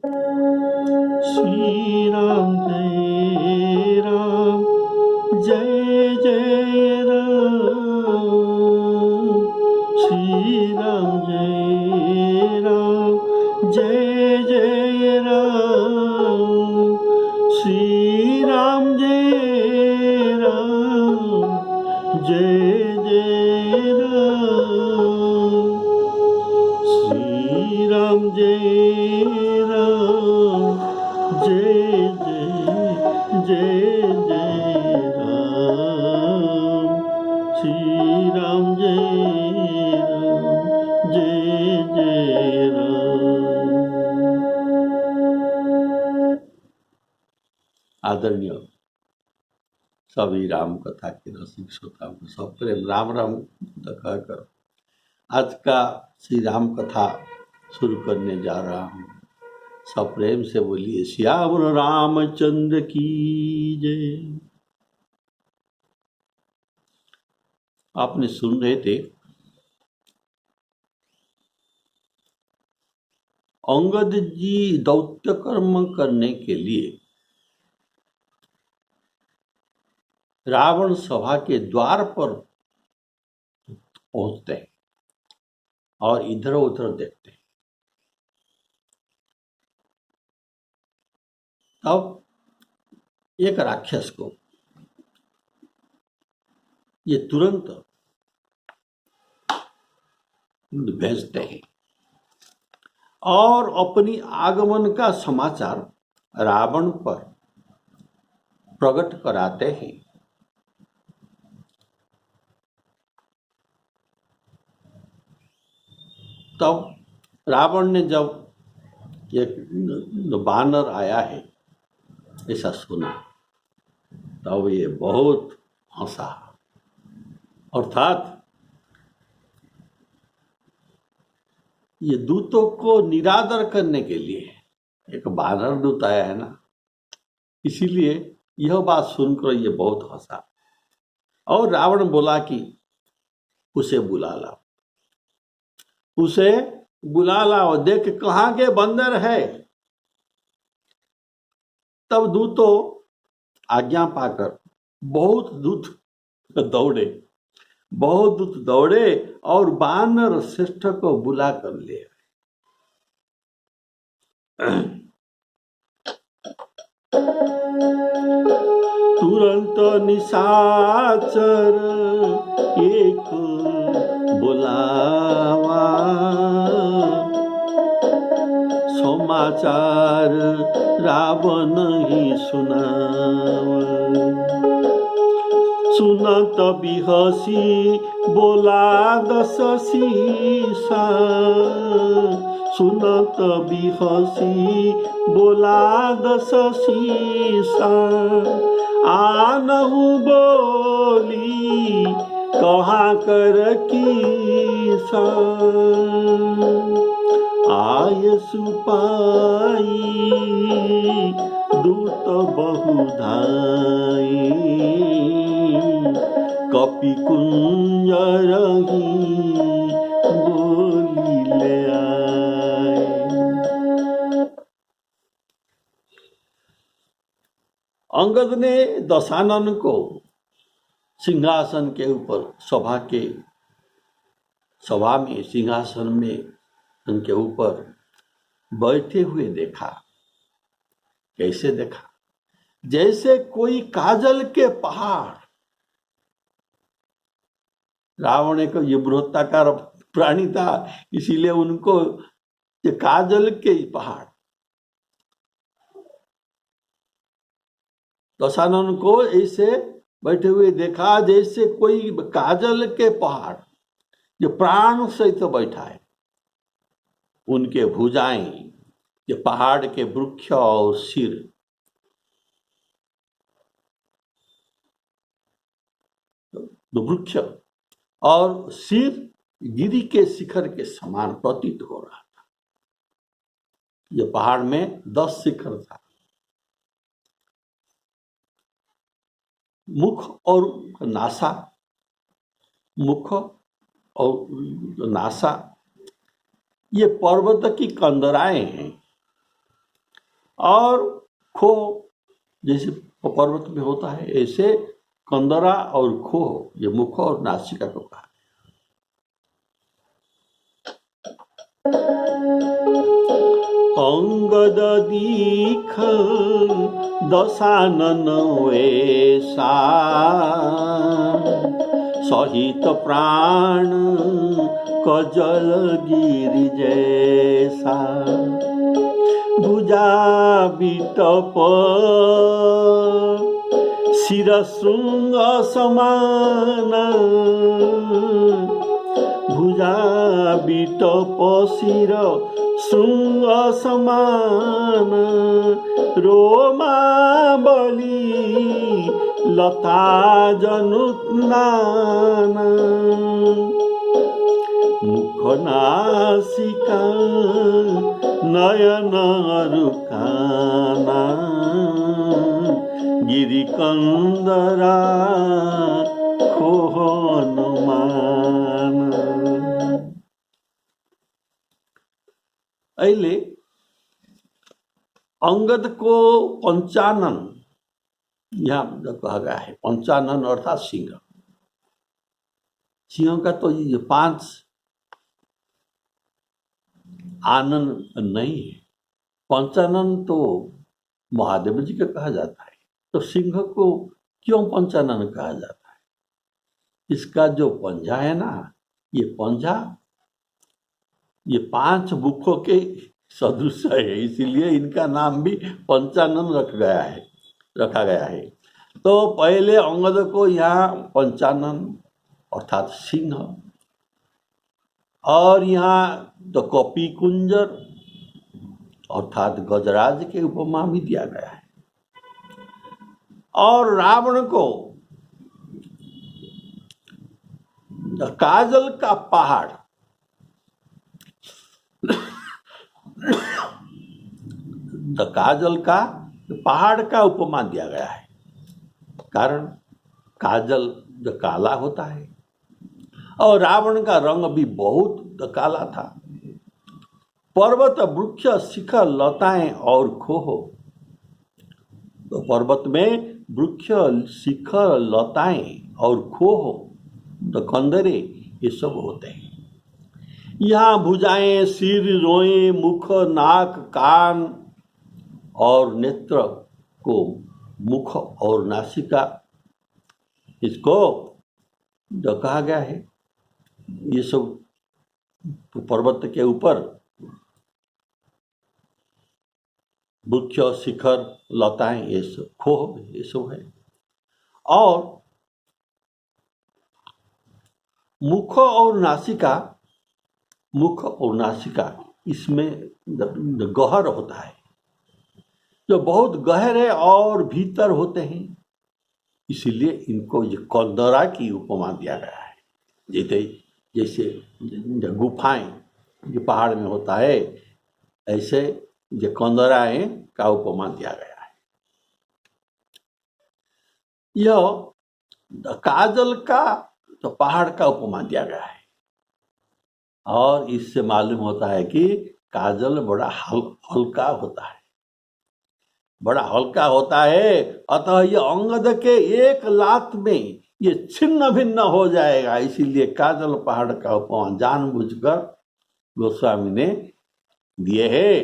श्री राम जय जय राम, श्री राम जय जय राम, श्री राम जय जय राम, श्री राम जय जय राम, श्री राम जय जय राम। आदरणीय सभी राम कथा के रसिक श्रोताओं को सब प्रेम राम राम कहकर आज का श्री राम कथा शुरू करने जा रहा हूँ। सब प्रेम से बोलिए श्याम रामचंद्र की जय। आपने सुन रहे थे अंगद जी दौत्य कर्म करने के लिए रावण सभा के द्वार पर पहुंचते हैं और इधर उधर देखते हैं। तब एक राक्षस को ये तुरंत भेजते हैं और अपनी आगमन का समाचार रावण पर प्रकट कराते हैं। तब रावण ने जब एक बानर आया है ऐसा सुना तब ये बहुत हंसा। अर्थात ये दूतों को निरादर करने के लिए एक बानर दूत आया है ना, इसीलिए यह बात सुनकर ये बहुत हंसा। और रावण बोला कि उसे बुला लाओ, उसे बुला लाओ, देख कहाँ के बंदर है। तब दूतों आज्ञा पाकर बहुत दूत दौड़े और बानर श्रेष्ठ को बुला कर ले। तुरंत निशाचर एक बुलावा, समाचार रावण ही सुनावा। सुनत बिहसी बोला दस शीसा, सुनत बिहसी बोला दस शीसा। आनहु बोली कहाँ कर कीसा, आय सुपाई दूत बहुधाई। कपि कुंज रही बोली ले आए। अंगद ने दशानन को सिंहासन के ऊपर सभा में सिंहासन में उनके ऊपर बैठे हुए देखा। कैसे देखा? जैसे कोई काजल के पहाड़। रावण एक ये बृहत्ताकार प्राणी था, इसीलिए उनको ये काजल के पहाड़। दशानन को ऐसे बैठे हुए देखा जैसे कोई काजल के पहाड़ जो प्राण सहित बैठा है। उनके भुजाएं ये पहाड़ के वृक्ष और सिर वृक्ष और सिर गिरी के शिखर के समान प्रतीत हो रहा था। ये पहाड़ में 10 शिखर था। मुख और नासा ये पर्वत की कंदराएं हैं। और खो जैसे पर्वत में होता है, ऐसे कंदरा और खो, ये मुख और नासिका को कहा। अंगद दीख दशानन वेशा, सहित प्राण कजल गिरि जैसा, भुजा बिटप शिर श्रृंग समान, भुजा बिटप शिर श्रृंग समान, रोमावली लता जनुत्नान, मुख नासिका नयन रुकाना, गिरि कंदरा खो हनुमान। अहिले अंगद को पंचानन यहाँ कहा गया है। पंचानन अर्थात सिंह। सिंह का तो ये 5 आनन नहीं है। पंचानन तो महादेव जी का कहा जाता है, तो सिंह को क्यों पंचानन कहा जाता है? इसका जो पंजा है ना, ये पंजा ये 5 मुखों के सदृश है, इसीलिए इनका नाम भी पंचानन रखा गया है। तो पहले अंगद को यहाँ पंचानन अर्थात सिंह, और यहाँ तो कपि कुंजर अर्थात गजराज के उपमा भी दिया गया है। और रावण को काजल का पहाड़ काजल का पहाड़ का उपमा दिया गया है। कारण काजल जो काला होता है और रावण का रंग भी बहुत काला था। पर्वत वृक्ष शिखर लताएं और खो, तो पर्वत में वृक्ष शिखर लताएं और खो, तो कंदरे ये सब होते हैं। यहाँ भुजाएं, सिर, रोए, मुख, नाक, कान और नेत्र को मुख और नासिका, इसको जो कहा गया है, ये सब पर्वत के ऊपर वृक्ष शिखर लताएं ये सब खो ये सब है। और मुख और नासिका इसमें गहर होता है, जो बहुत गहरे और भीतर होते हैं, इसीलिए इनको ये कंदरा की उपमा दिया गया है। जैसे गुफाएं जो पहाड़ में होता है, ऐसे जो कंदराएं का उपमा दिया गया है। यह काजल का तो पहाड़ का उपमा दिया गया है, और इससे मालूम होता है कि काजल बड़ा हल्का होता है, बड़ा हल्का होता है। अतः ये अंगद के एक लात में ये छिन्न भिन्न हो जाएगा, इसीलिए काजल पहाड़ का उपमा जानबूझकर गोस्वामी ने दिए है।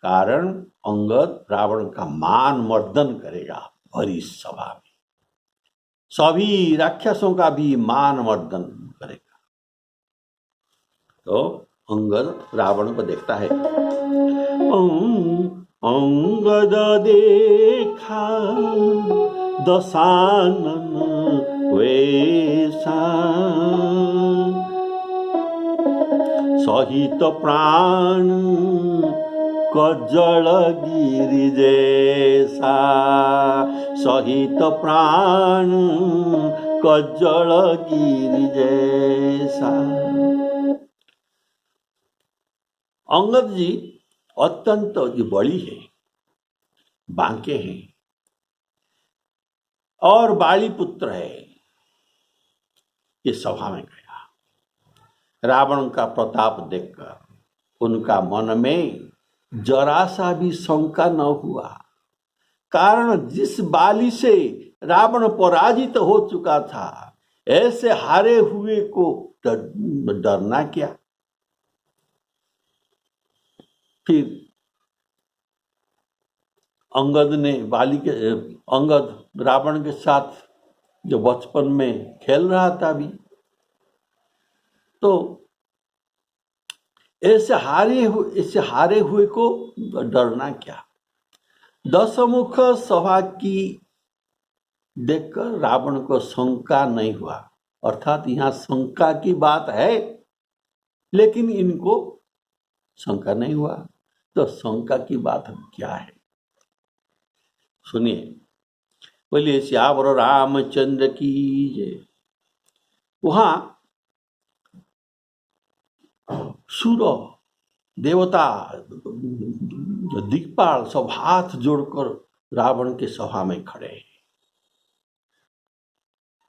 कारण अंगद रावण का मान मर्दन करेगा भरी सभा में, सभी राक्षसों का भी मान मर्दन करेगा। तो अंगद रावण को देखता है। अंगद देखा दशानन वेशा, सहित प्राण कजल गिरि जैसा, सहित प्राण कजल गिरि जैसा। अंगद जी अत्यंत जो बड़ी है, बांके हैं और बाली पुत्र है। ये सभा में गया, रावण का प्रताप देखकर उनका मन में जरा सा भी शंका न हुआ, कारण जिस बाली से रावण पराजित हो चुका था, ऐसे हारे हुए को डरना क्या। फिर अंगद रावण के साथ जो बचपन में खेल रहा था भी, तो ऐसे हारे हुए को डरना क्या। दशमुख सभा की देखकर रावण को शंका नहीं हुआ, अर्थात यहाँ शंका की बात है लेकिन इनको शंका नहीं हुआ। तो शंका की बात क्या है, सुनिए। बोलिए श्यावर रामचंद्र की जय। वहां सूर देवता दिक्पाल सब हाथ जोड़कर रावण के सभा में खड़े हैं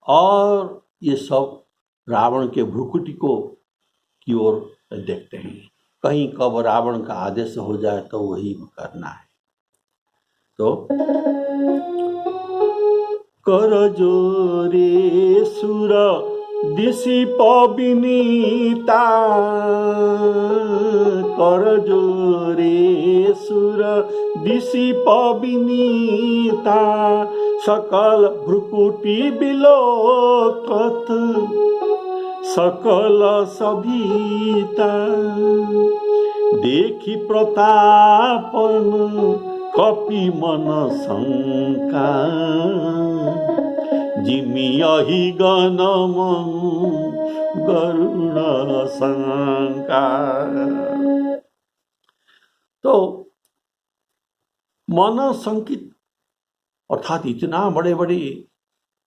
और ये सब रावण के भ्रुकुटी की ओर देखते हैं, कहीं कब रावण का आदेश हो जाए तो वही करना है। तो कर जोरे सुर दिशि पविनीता, कर जोरे सुर दिशि पविनीता, सकल भ्रुकुटी बिलोकत सकल सभीता, देखी प्रतापन कपि मन शंका, जिमि यही गणम गरुण शंका। तो मन शंकित, अर्थात इतना बड़े बड़े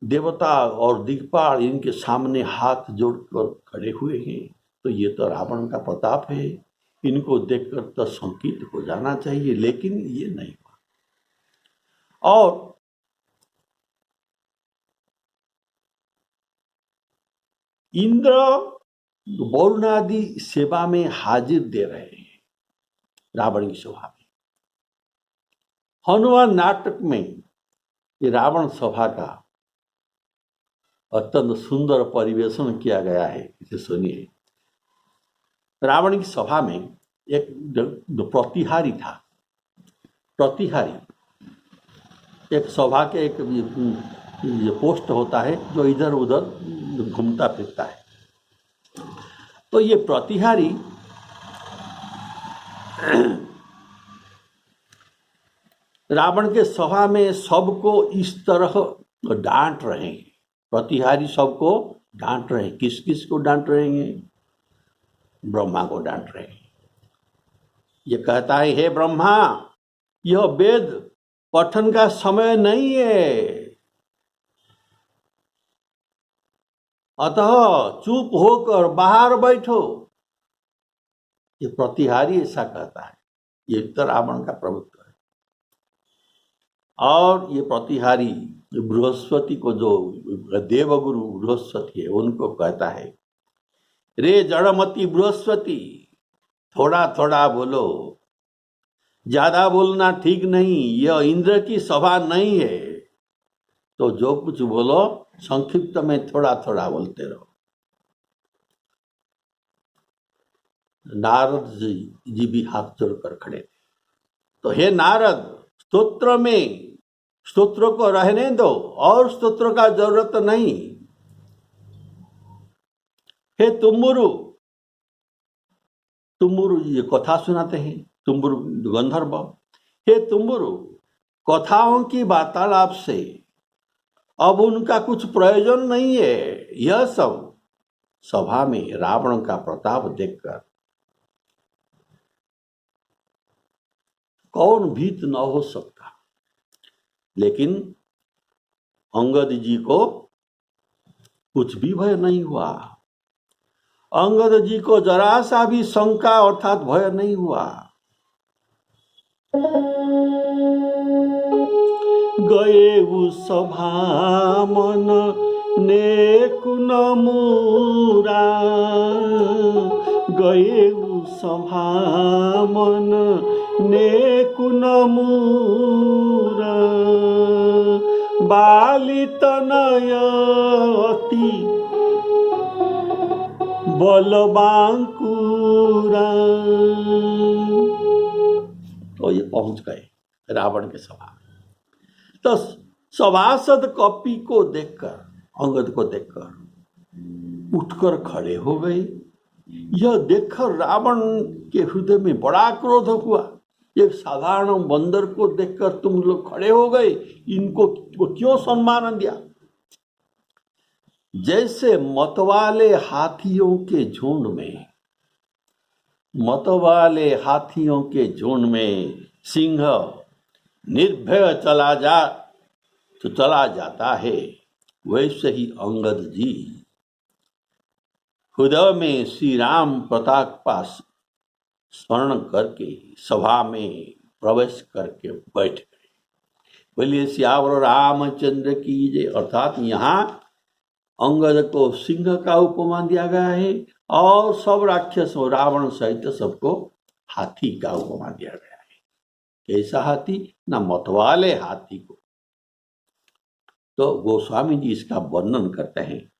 देवता और दिक्पाल इनके सामने हाथ जोड़कर खड़े हुए हैं, तो ये तो रावण का प्रताप है, इनको देखकर तो शंकित हो जाना चाहिए, लेकिन ये नहीं हुआ। और इंद्र वरुण आदि सेवा में हाजिर दे रहे हैं रावण की सभा में। हनुमान नाटक में ये रावण सभा का अत्यंत सुंदर परिवेशन किया गया है, इसे सुनिए। रावण की सभा में एक प्रतिहारी था। प्रतिहारी एक सभा के एक पोस्ट होता है जो इधर उधर घूमता फिरता है। तो ये प्रतिहारी रावण के सभा में सबको इस तरह डांट रहे हैं। प्रतिहारी सबको डांट रहे हैं। किस किस को डांट रहे हैं? ब्रह्मा को डांट रहे हैं। ये कहता है, हे ब्रह्मा, यह वेद पठन का समय नहीं है, अतः चुप होकर बाहर बैठो। ये प्रतिहारी ऐसा कहता है। ये तो रावण का प्रभुत्व है। और ये प्रतिहारी बृहस्पति को, जो देवगुरु बृहस्पति है, उनको कहता है, रे जड़मती बृहस्पति, थोड़ा थोड़ा बोलो, ज्यादा बोलना ठीक नहीं, यह इंद्र की सभा नहीं है, तो जो कुछ बोलो संक्षिप्त में थोड़ा थोड़ा बोलते रहो। नारद जी भी हाथ जोड़कर खड़े थे। तो हे नारद, स्तोत्र को रहने दो, और स्तोत्र का जरूरत नहीं। हे तुम्बुरु ये कथा सुनाते हैं, तुम्बुरु गंधर्व। हे तुम्बुरु, कथाओं की वार्तालाप से अब उनका कुछ प्रयोजन नहीं है। यह सब सभा में रावण का प्रताप देखकर कौन भीत न हो सकता। लेकिन अंगद जी को कुछ भी भय नहीं हुआ। अंगद जी को जरा सा भी शंका अर्थात भय नहीं हुआ। गए उस सभा मन नेकुन मूरा, गए उस सभा मन ने कुनमूर बाली तनयति बलबांकुरा। तो ये पहुंच गए रावण के सभा। तो सभासद कपि को देखकर, अंगद को देखकर उठकर खड़े हो गए। यह देखकर रावण के हृदय में बड़ा क्रोध हुआ। एक साधारण बंदर को देखकर तुम लोग खड़े हो गए, इनको क्यों सम्मान दिया? जैसे मतवाले हाथियों के झुंड में, मतवाले हाथियों के झुंड में सिंह निर्भय चला जाता है, वैसे ही अंगद जी हृदय में श्री राम प्रताप का स्मरण करके सभा में प्रवेश करके बैठ गए। बोलिए सियावर रामचंद्र की जय। अर्थात यहाँ अंगद को सिंह का उपमा दिया गया है और सब राक्षसों रावण सहित सबको हाथी का उपमा दिया गया है। कैसा हाथी? ना मतवाले हाथी को। तो गोस्वामी जी इसका वर्णन करते हैं।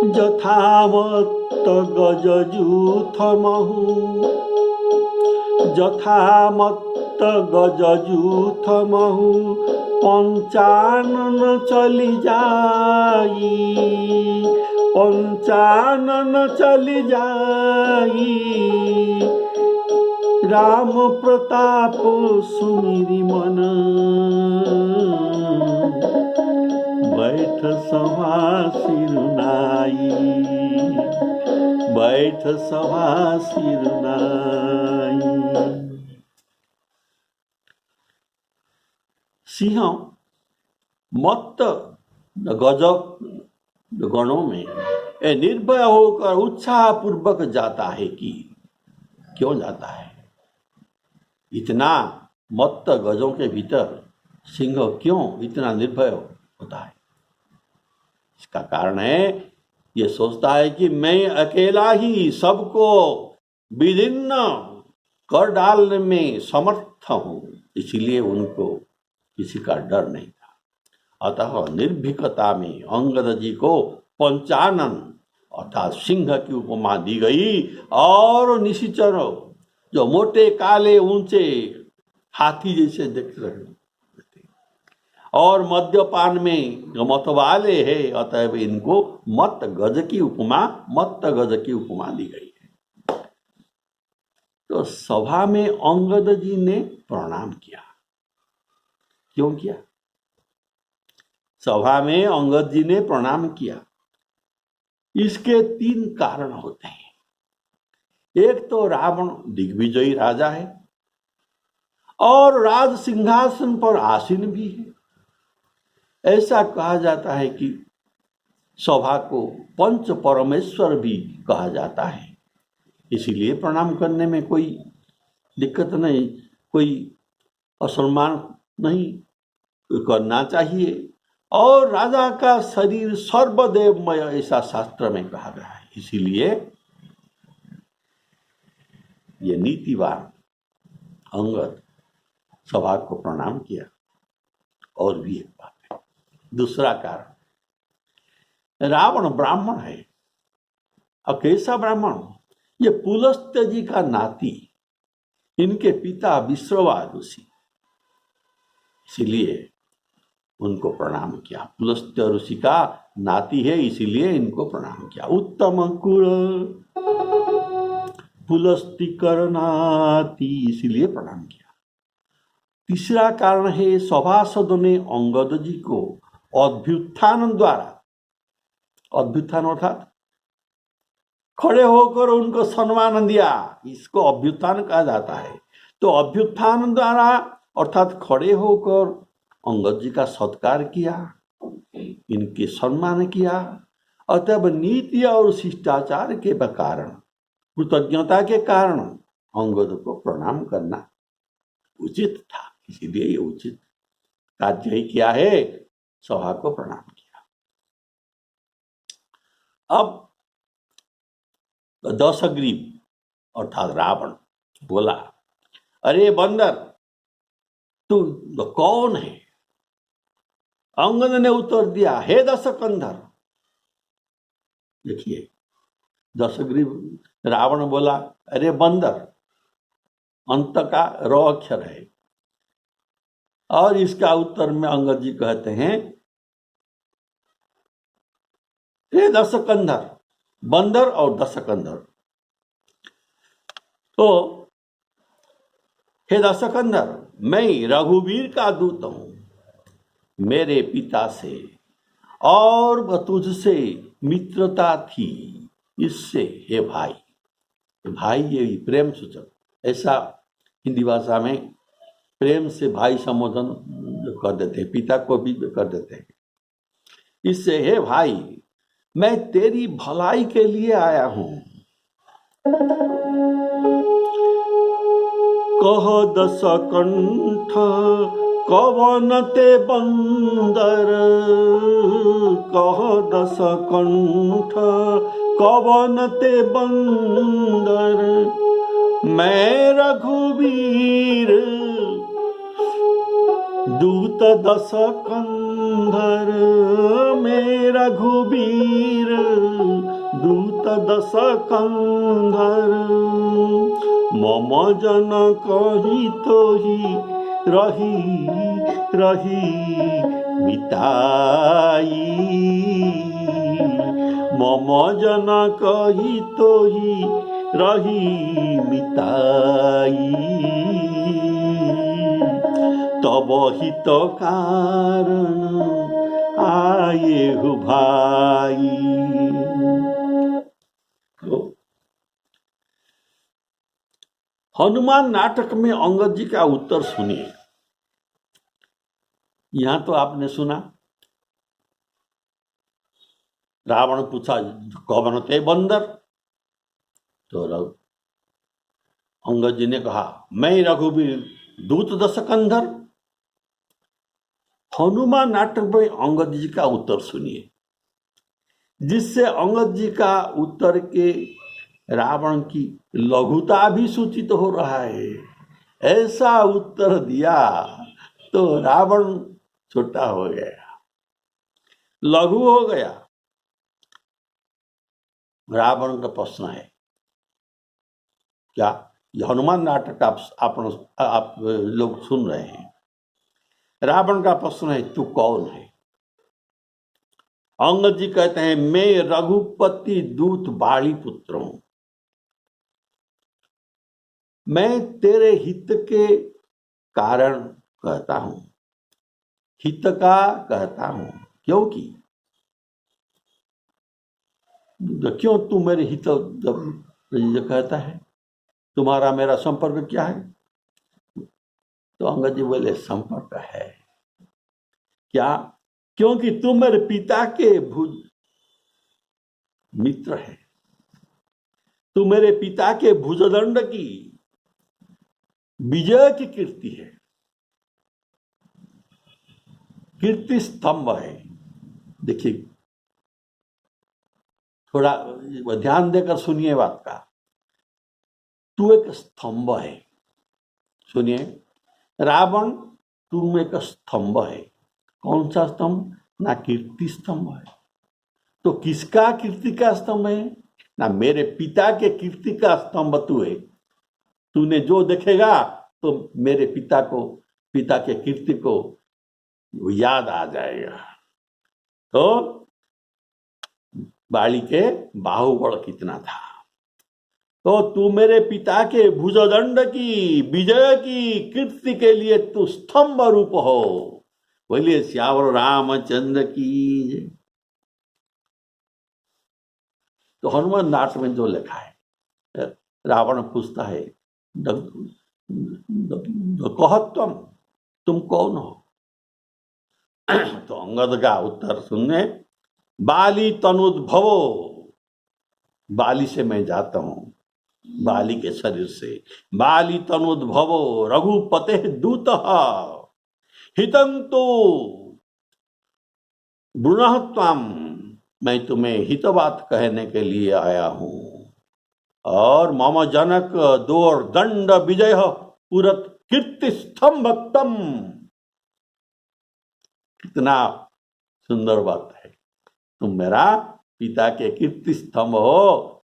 जथामत्त गजजूथमहु, जथामत्त गजजूथमहु पंचानन चली जाई, पंचानन चली जाई। राम प्रताप सुमिरि मन, बैठ सभा सिरुनाई, बैठ सभा सिरुनाई। सिंह मत्त गज गणों में निर्भय होकर उत्साह पूर्वक जाता है कि क्यों जाता है? इतना मत्त गजों के भीतर सिंह क्यों इतना निर्भय होता है? इसका कारण है ये सोचता है कि मैं अकेला ही सबको विभिन्न कर डालने में समर्थ हूं, इसलिए उनको किसी का डर नहीं था। अतः निर्भीकता में अंगद जी को पंचानन अर्थात सिंह की उपमा दी गई और निशिचर जो मोटे काले ऊंचे हाथी जैसे दिख रहे और मद्यपान में मतवाले है, अतएव इनको मत गज की उपमा दी गई है। तो सभा में अंगद जी ने प्रणाम किया। क्यों किया? सभा में अंगद जी ने प्रणाम किया, इसके 3 कारण होते हैं। एक तो रावण दिग्विजयी राजा है और राज सिंहासन पर आसीन भी है। ऐसा कहा जाता है कि सभा को पंच परमेश्वर भी कहा जाता है, इसीलिए प्रणाम करने में कोई दिक्कत नहीं, कोई असम्मान नहीं करना चाहिए। और राजा का शरीर सर्वदेवमय, ऐसा शास्त्र में कहा गया है, इसीलिए ये नीतिवान अंगद सभा को प्रणाम किया। और भी एक बात है, दूसरा कारण, रावण ब्राह्मण है। और कैसा ब्राह्मण? ये पुलस्त्य जी का नाती, इनके पिता विश्रवा ऋषि, इसीलिए उनको प्रणाम किया। पुलस्त्य ऋषि का नाती है, इसीलिए इनको प्रणाम किया। उत्तम कुल पुलस्तिकर नाती, इसीलिए प्रणाम किया। तीसरा कारण है सभासदों ने अंगद जी को अभ्युत्थान द्वारा, अभ्युत्थान अर्थात खड़े होकर उनको सम्मान दिया, इसको अभ्युत्थान कहा जाता है। तो अभ्युत्थान द्वारा अर्थात खड़े होकर अंगद जी का सत्कार किया, इनके सम्मान किया। अतः नीति और शिष्टाचार के कारण, कृतज्ञता के कारण अंगद को प्रणाम करना उचित था, इसीलिए ये उचित कार्य ही किया है, सभा को प्रणाम किया। अब दशग्रीव अर्थात रावण बोला, अरे बंदर, तू कौन है? अंगद ने उत्तर दिया, हे दशकंधर। देखिए, दशग्रीव रावण बोला, अरे बंदर, अंत का र अक्षर है, और इसका उत्तर में अंगद जी कहते हैं, हे दशकंधर, बंदर और दशकंधर। तो हे दशकंधर, मैं रघुवीर का दूत हूं, मेरे पिता से और तुझसे मित्रता थी, इससे हे भाई। भाई ये प्रेम सूचक, ऐसा हिंदी भाषा में प्रेम से भाई संबोधन कर देते हैं, पिता को भी कर देते हैं। इससे हे भाई, मैं तेरी भलाई के लिए आया हूं। कह दशकंठ कवन ते बंदर, कह दशकंठ कवन ते बंदर, मैं रघुवीर दूत दशकंधर, मैं रघुवीर दूत दशकंधर, मम जन कही तो ही रही रही मिताई, मम जन कही तो ही रही मिताई, तब हित कारण आए हो भाई। हनुमान नाटक में अंगद जी का उत्तर सुनिए। यहां तो आपने सुना, रावण पूछा, कौन थे बंदर? तो अंगद जी ने कहा, मैं रघुवीर दूत दशकंधर। हनुमान नाटक में अंगद जी का उत्तर सुनिए, जिससे अंगद जी का उत्तर के रावण की लघुता भी सूचित हो रहा है। ऐसा उत्तर दिया तो रावण छोटा हो गया, लघु हो गया। रावण का प्रश्न है, क्या हनुमान नाटक आप लोग सुन रहे हैं? रावण का प्रश्न है, तू कौन है? अंगद जी कहते हैं, मैं रघुपति दूत बाली पुत्र हूं, मैं तेरे हित के कारण कहता हूं, हित का कहता हूं, क्योंकि क्यों तू मेरे हित जब कहता है, तुम्हारा मेरा संपर्क क्या है? तो अंगद जी बोले, संपर्क है क्या? क्योंकि तुम मेरे पिता के भुज मित्र है, तू मेरे पिता के भुजदंड की विजय की कीर्ति है, कीर्ति स्तंभ है। देखिए, थोड़ा ध्यान देकर सुनिए बात का। तू एक स्तंभ है, सुनिए, रावण तुम एक स्तंभ है। कौन सा स्तंभ? ना कीर्ति स्तंभ है, तो किसका कीर्ति का स्तंभ है? ना मेरे पिता के कीर्ति का स्तंभ तू है। तूने जो देखेगा तो मेरे पिता के कीर्ति को याद आ जाएगा। तो बाली के बाहुबल कितना था, तो तू मेरे पिता के भुजदंड की विजय की कीर्ति के लिए तू स्तंभ रूप हो। बोलिए श्यावर रामचंद्र की। तो हनुमान नाट में जो लिखा है, रावण पूछता है, कहत्वम, तुम कौन हो? तो अंगद का उत्तर सुनने, बाली तनुद्भवो, बाली से मैं जाता हूं, बाली के शरीर से। बाली तनुद्भवो रघुपते दूतः हितं तो ब्रूणः त्वाम मैं तुम्हें हित बात कहने के लिए आया हूं। और मम जनक दोर दंड विजय पुरत कीर्ति स्तंभक्तम। कितना सुंदर बात है, तुम मेरा पिता के कीर्ति स्तंभ हो,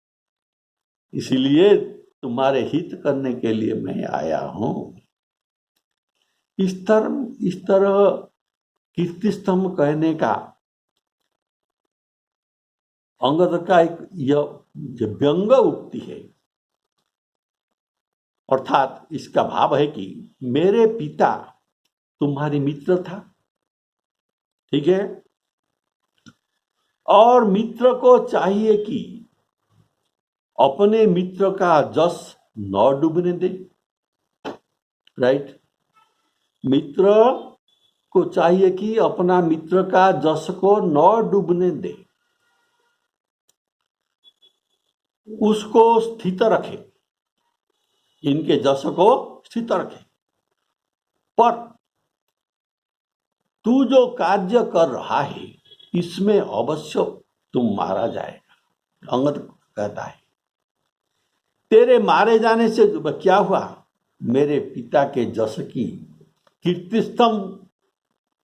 इसीलिए तुम्हारे हित करने के लिए मैं आया हूं। इस तरह कीर्ति स्तंभ कहने का अंगद का एक यह व्यंग उक्ति है। अर्थात इसका भाव है कि मेरे पिता तुम्हारे मित्र था, ठीक है, और मित्र को चाहिए कि अपने मित्र का जस न डूबने दे। राइट, मित्र को चाहिए कि अपना मित्र का जस को न डूबने दे, उसको स्थित रखे, इनके जस को स्थित रखे। पर तू जो कार्य कर रहा है इसमें अवश्य तुम मारा जाएगा। अंगद कहता है तेरे मारे जाने से क्या हुआ, मेरे पिता के जस की कीर्ति स्तंभ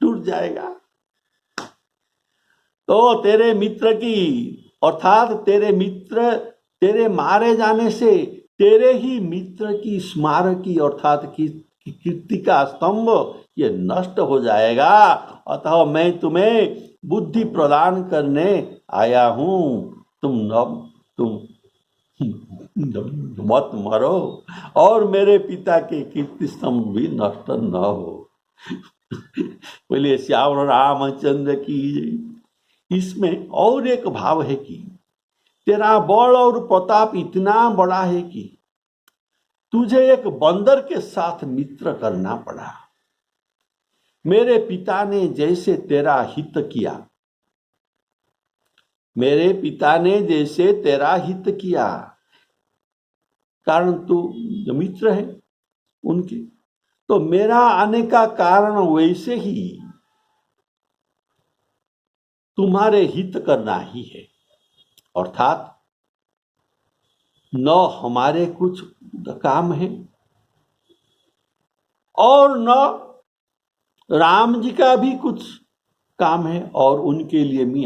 टूट जाएगा। तो तेरे मित्र की, अर्थात तेरे मारे जाने से तेरे ही मित्र की स्मारकी अर्थात की कीर्ति का स्तंभ ये नष्ट हो जाएगा। अतः मैं तुम्हें बुद्धि प्रदान करने आया हूं। तुम मत मरो और मेरे पिता के कीर्ति स्तंभ भी नष्ट न हो। बोलिए श्याम रामचंद्र की। इसमें और एक भाव है कि तेरा बल और प्रताप इतना बड़ा है कि तुझे एक बंदर के साथ मित्र करना पड़ा। मेरे पिता ने जैसे तेरा हित किया, मेरे पिता ने जैसे तेरा हित किया, कारण तू जो मित्र है उनके, तो मेरा आने का कारण वैसे ही तुम्हारे हित करना ही है। अर्थात न हमारे कुछ काम है और न राम जी का भी कुछ काम है, और उनके लिए मैं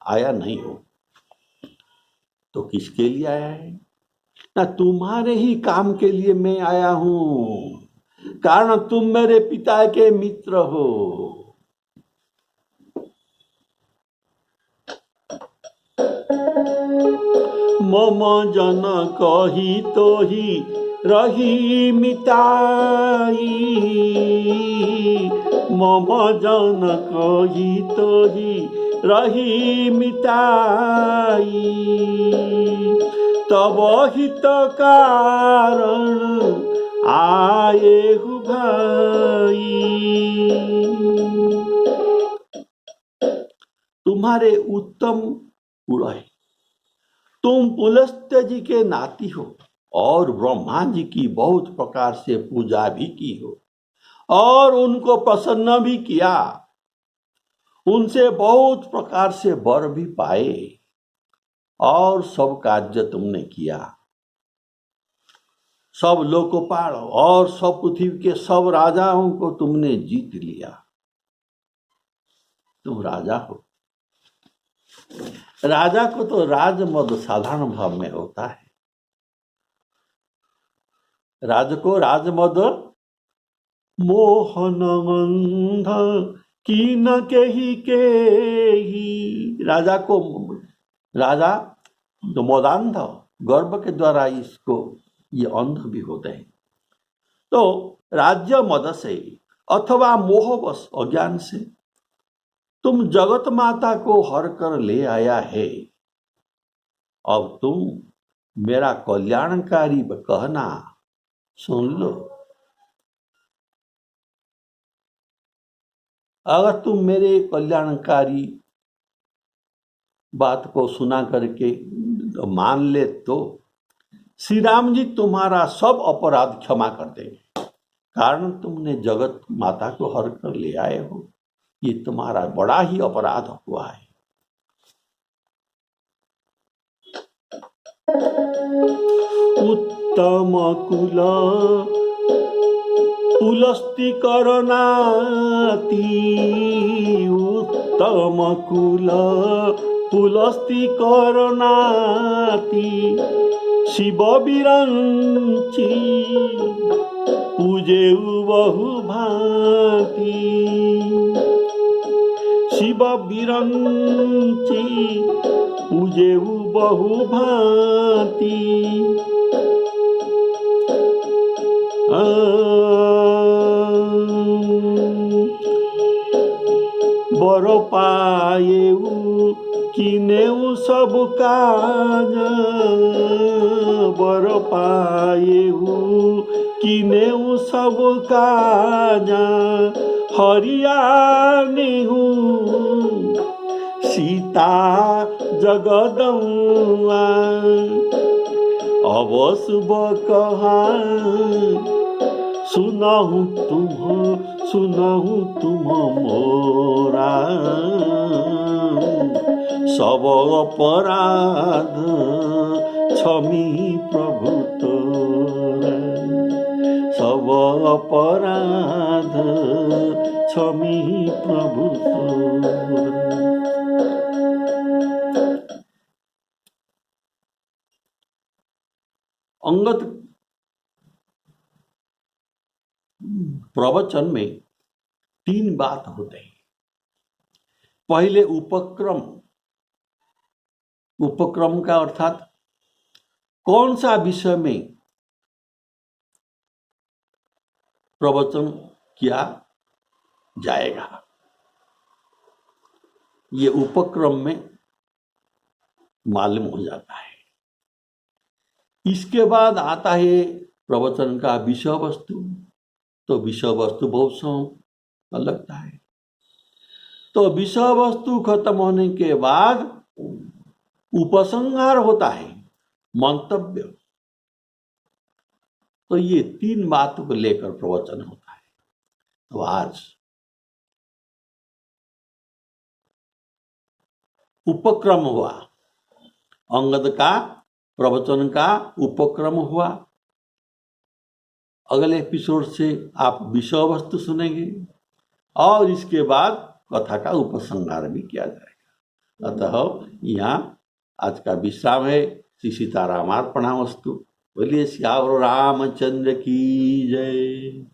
आया नहीं हूं। तो किसके लिए आया है, ना तुम्हारे ही काम के लिए मैं आया हूं, कारण तुम मेरे पिता के मित्र हो। मम जनक ही तो ही रही मिताई, मम जनक ही तो ही रही मिताई, तब हित कारण आए हु भाई। तुम्हारे उत्तम गुण है, तुम पुलस्त्य जी के नाती हो और ब्रह्मा जी की बहुत प्रकार से पूजा भी की हो और उनको प्रसन्न भी किया, उनसे बहुत प्रकार से वर भी पाए और सब कार्य तुमने किया। सब लोकपाल और सब पृथ्वी के सब राजाओं को तुमने जीत लिया। तुम राजा हो। राजा को तो राजमद साधारण भाव में होता है। राज को राजमद मोहन अंध की न के ही। राजा को, राजा जो मदांध गर्व के द्वारा इसको ये अंध भी होते हैं। तो राज्य मद से अथवा मोहवश अज्ञान से तुम जगत माता को हर कर ले आया है। अब तुम मेरा कल्याणकारी कहना सुन लो। अगर तुम मेरे कल्याणकारी बात को सुना करके मान ले तो श्री राम जी तुम्हारा सब अपराध क्षमा कर देंगे, कारण तुमने जगत माता को हर कर ले आए हो। ये तुम्हारा बड़ा ही अपराध हुआ है। उत्तम कुल पुलस्ति करनाति, उत्तम कुल पुलस्ति करनाति, शिव बिरंची पूजेउ बहु भांति, शिव बिरंची पूजेउ बहु भांति। बर पाएउ किनेउ सब काज, बर पाएउ किनेउ सब काज, हरियानेहु सीता जगदम्बा, अब शुभ कहा सुनहु तुम मोरा, सब अपराध क्षमी प्रभु तोरा, सब अपराध क्षमी प्रभु तोरा। अंगद प्रवचन में 3 बात होते हैं। पहले उपक्रम, उपक्रम का अर्थात कौन सा विषय में प्रवचन किया जाएगा, ये उपक्रम में मालूम हो जाता है। इसके बाद आता है प्रवचन का विषय वस्तु, तो विषय वस्तु बहुत समय लगता है। तो विषय वस्तु खत्म होने के बाद उपसंहार होता है, मंतव्य। तो ये 3 बातों को लेकर प्रवचन होता है। तो आज उपक्रम हुआ, अंगद का प्रवचन का उपक्रम हुआ। अगले एपिसोड से आप विषय वस्तु सुनेंगे और इसके बाद कथा का उपसंहार भी किया जाएगा। अतः यहाँ आज का विश्राम है। श्री सीतारामार्पणामस्तु। बोलिए सियावर रामचंद्र की जय।